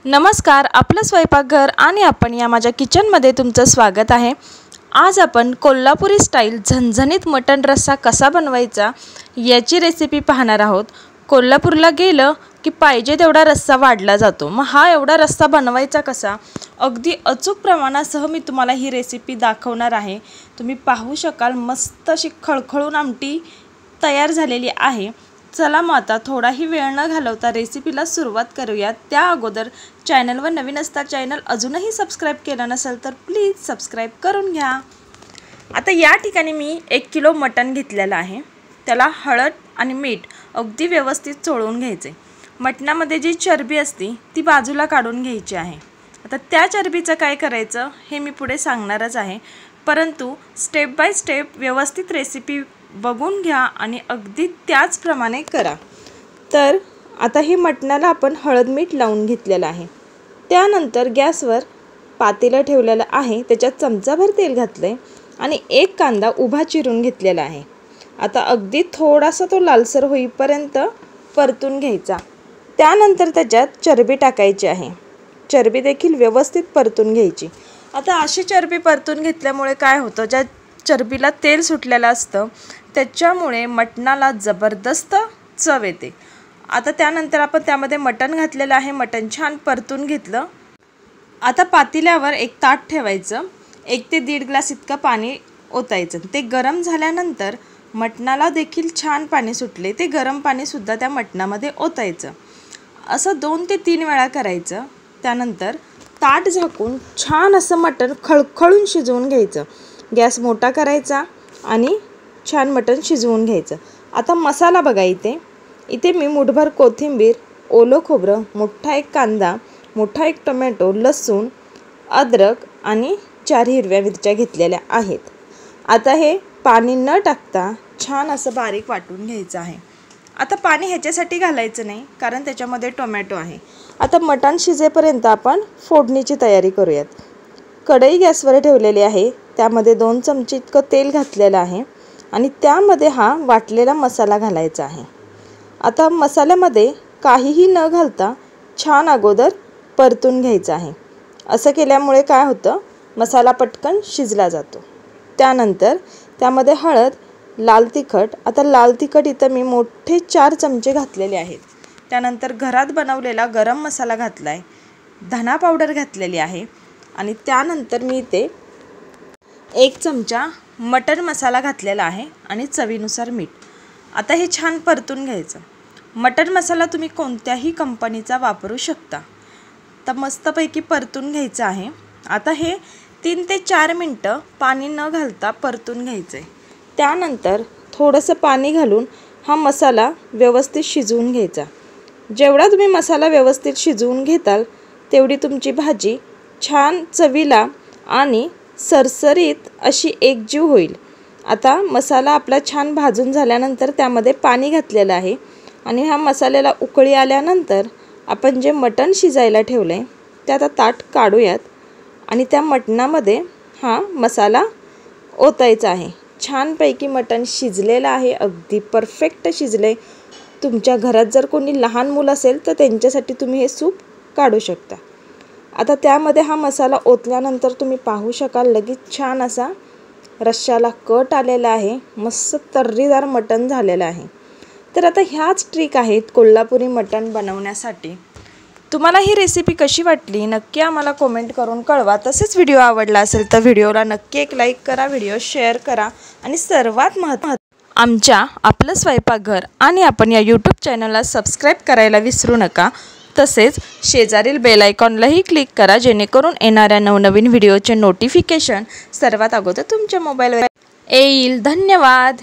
नमस्कार, आपलं स्वयंपाकघर आणि आपण या माझ्या किचनमध्ये तुमचं स्वागत आहे। आज आपण कोल्हापुरी स्टाईल झणझणीत मटण रस्सा कसा बनवायचा याची रेसिपी पाहणार आहोत। कोल्हापूरला गेलं की पाहिजे तेवढा रस्सा वाढला जातो। मग हा एवढा रस्सा बनवायचा कसा, अगदी अचूक प्रमाणासह मी तुम्हाला ही रेसिपी दाखवणार आहे। तुम्ही पाहू शकाल मस्त अशी खळखळून आमटी तयार झालेली आहे। चला मग आता थोडाही वेळ न घालवता रेसिपीला सुरुवात करूया। त्या अगोदर चॅनलवर नवीन असता चॅनल अजूनही सबस्क्राइब केलं नसेल तर प्लीज सबस्क्राइब करून घ्या। आता या ठिकाणी मी 1 किलो मटण घेतलेलं आहे। त्याला हळद आणि मीठ अगदी व्यवस्थित चोळून घ्यायचे। मटणामध्ये जी चरबी असते ती बाजूला काढून घ्यायची आहे। आता त्या चरबीचं काय करायचं हे मी पुढे सांगणारच आहे, परंतु स्टेप बाय स्टेप व्यवस्थित रेसिपी बघून घ्या आणि अगदी त्याचप्रमाणे करा। तर आता हे मटणाला आपण हळद मीठ लावून घेतलेलं आहे। त्यानंतर गॅसवर पातेलं ठेवलेलं आहे, त्याच्यात चमचाभर तेल घातले आणि 1 कांदा उभा चिरून घेतलेला आहे। आता अगदी थोडासा तो लालसर होईपर्यंत परतून घ्यायचा। त्यानंतर त्याच्यात चरबी टाकायची आहे। चरबी देखील व्यवस्थित परतून घ्यायची। आता अशी चरबी परतून घेतल्यामुळे काय होतं, ज्या चरबीला तेल सुटलेलं असतं त्याच्यामुळे मटणाला जबरदस्त चव येते। आता त्यानंतर आपण त्यामध्ये मटण घातलेलं आहे। मटण छान परतून घेतलं। आता पातेल्यावर एक ताट ठेवायचं, 1 ते 1.5 ग्लास इतकं पाणी ओतायचं। ते गरम झाल्यानंतर मटणाला देखील छान पाणी सुटले, ते गरम पाणी सुद्धा त्या मटणामध्ये ओतायचं। असं 2 ते 3 वेळा करायचं। त्यानंतर ताट झाकून छान असं मटण खळखळून शिजवून घ्यायचं। गॅस मोठा करायचा आणि छान मटण शिजवून घ्यायचं। आता मसाला बघा, इथे मी मुठभर कोथिंबीर, ओलं खोबरं, मोठा 1 कांदा, मोठा 1 टोमॅटो, लसूण, अद्रक आणि 4 हिरव्या मिरच्या घेतलेल्या आहेत। आता हे पाणी न टाकता छान असं बारीक वाटून घ्यायचं आहे। आता पाणी ह्याच्यासाठी घालायचं नाही कारण त्याच्यामध्ये टोमॅटो आहे। आता मटण शिजेपर्यंत आपण फोडणीची तयारी करूयात। कढई गॅसवर ठेवलेली आहे, त्यामध्ये 2 चमचे इतकं तेल घातलेलं आहे आणि त्यामध्ये हा वाटलेला मसाला घालायचा आहे। आता मसाल्यामध्ये काहीही न घालता छान अगोदर परतून घ्यायचं आहे। असं केल्यामुळे काय होतं, मसाला पटकन शिजला जातो। त्यानंतर त्यामध्ये हळद, लाल तिखट, आता लाल तिखट इथं मी मोठे 4 चमचे घातलेले आहेत। त्यानंतर घरात बनवलेला गरम मसाला घातला आहे, धना पावडर घातलेली आहे आणि त्यानंतर मी इथे 1 चमचा मटण मसाला घातलेला आहे आणि चवीनुसार मीठ। आता हे छान परतून घ्यायचं। मटण मसाला तुम्ही कोणत्याही कंपनीचा वापरू शकता। तर मस्तपैकी परतून घ्यायचं आहे। आता हे 3 ते 4 मिनटं पाणी न घालता परतून घ्यायचं आहे। त्यानंतर थोडंसं पाणी घालून हा मसाला व्यवस्थित शिजवून घ्यायचा। जेवढा तुम्ही मसाला व्यवस्थित शिजवून घेताल तेवढी तुमची भाजी छान चवीला आणि सरसरीत अशी एकजीव होईल। आता मसाला आपला छान भाजून झाल्यानंतर त्यामध्ये पाणी घातलेलं आहे आणि ह्या मसाल्याला उकळी आल्यानंतर आपण जे मटण शिजायला ठेवलं आहे ते आता ताट काढूयात आणि त्या मटणामध्ये हा मसाला ओतायचा आहे। छानपैकी मटण शिजलेलं आहे, अगदी परफेक्ट शिजले। तुमच्या घरात जर कोणी लहान मुलं असेल तर त्यांच्यासाठी तुम्ही हे सूप काढू शकता। आता त्यामध्ये हा मसाला ओतल्यानंतर तुम्ही पाहू शकाल लगेच छान असा रश्श्याला कट आलेला आहे, मस्त तर्रीदार मटण झालेलं आहे। तर आता ह्याच ट्रिक आहेत कोल्हापुरी मटण बनवण्यासाठी। तुम्हाला ही रेसिपी कशी वाटली नक्की आम्हाला कमेंट करून कळवा। तसेच व्हिडिओ आवडला असेल तर व्हिडिओला नक्की एक लाईक करा, व्हिडिओ शेअर करा आणि सर्वात महत्त्वाचं आमच्या आपलं स्वयंपाकघर आणि आपण या यूट्यूब चॅनलला सबस्क्राईब करायला विसरू नका। तसेच शेजारील बेल आयकॉनलाही क्लिक करा, जेणेकरून येणाऱ्या नवनवीन व्हिडिओचे नोटिफिकेशन सर्वात अगोदर तुमच्या मोबाईलवर येईल। धन्यवाद।